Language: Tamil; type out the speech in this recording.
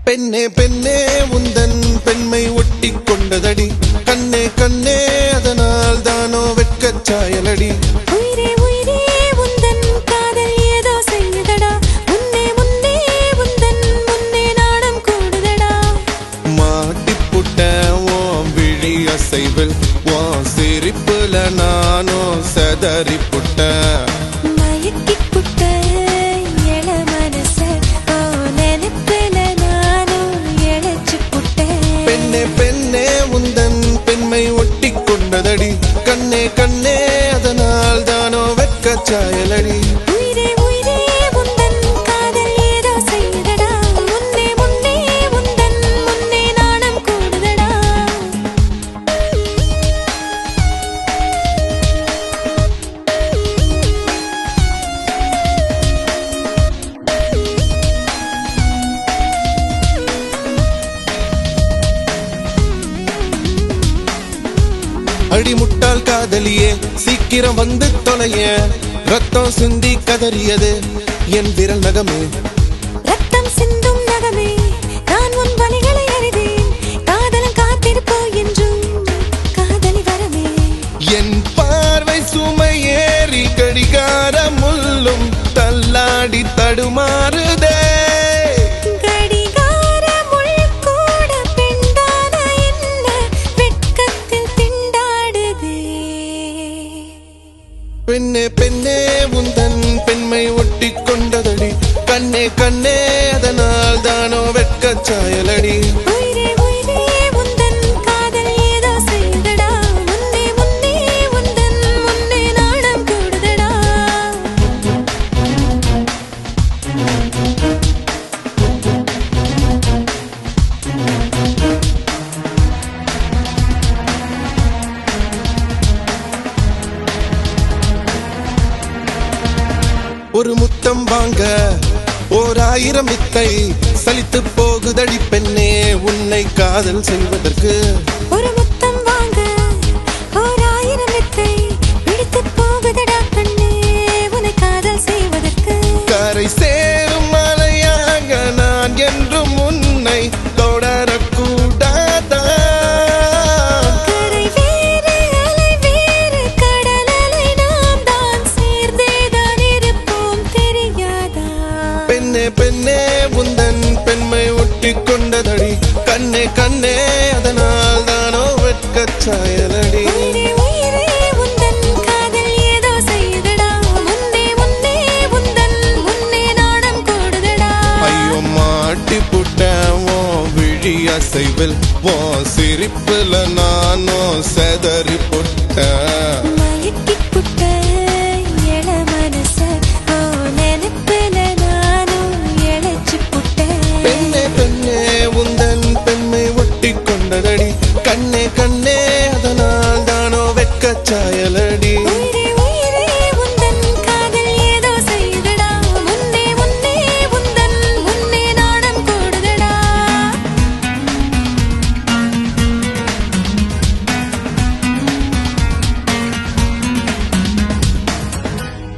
பெண்ணே பெண்ணே உந்தன் பெண்மை ஒட்டி கொண்டதடி கண்ணே கண்ணே அதனால் தானோ வெட்கச் சாயலடி உயிரே உயிரே உந்தன் காதல் ஏதோ செய்யுதடா முன்னே முன்னே உந்தன் முன்னே நாடம் கூடுதடா மாட்டிப்புட்ட ஓம் விழி அசைவில் ஓ சிரிப்புல நானோ செதறிப்புட்ட கண்ணே கண்ணே அதனால் தானோ வெட்கச் சாயலடி உயிரே உயிரே உந்தன் காதல் ஏதோ செய்யுதடா முன்னே முன்னே உந்தன் முன்னே நாடம் கூடுதடா அடி முட்டாள் காதலியே சீக்கிரம் வந்து தொலைய ரத்தம் சிந்தி கதறியது என் விரல் நகமே ரத்தம் சிந்தும் நகமே நான் உன் வலிகளை அறிவேன் காதலன் காத்திருப்போ என்றும் காதலி வரமே என் பார்வை சுமை ஏறி கடிகார முள்ளும் தள்ளாடி தடுமாறுதே பெண்ணே பெண்ணே உந்தன் பெண்மை ஒட்டி கொண்டதடி கண்ணே கண்ணே அதனால் தானோ வெட்கச் சாயலடி உயிரே உயிரே உந்தன் காதல் ஏதோ செய்யுதடா முன்னே முன்னே உந்தன் முன்னே நாடம் கூடுதடா ஒரு முத்தம் வாங்க 1000 வித்தை சலித்து போகுதடி பெண்ணே உன்னை காதல் செய்வதற்கு ஒரு முத்தம் வாங்க 1000 வித்தை பிடித்து போகுதடா கண்ணே உன்னை காதல் செய்வதற்கு கரை சேரும் மலையாக நான் என்றும் உன்னை தொடரக்கூடாதா பெண்ணே பெண்ணே உந்தன் பெண்மை ஒட்டி கொண்டதடி கண்ணே கண்ணே அதனால் தானோ வெட்கச் சாயலடி உயிரே உயிரே உந்தன் காதல் ஏதோ செய்யுதடா முன்னே முன்னே உந்தன் முன்னே நாடம் கூடுதடா ஐயோ மாட்டிப்புட்ட ஓ விழி அசைவில் ஓ சிரிப்புல நானோ செதறி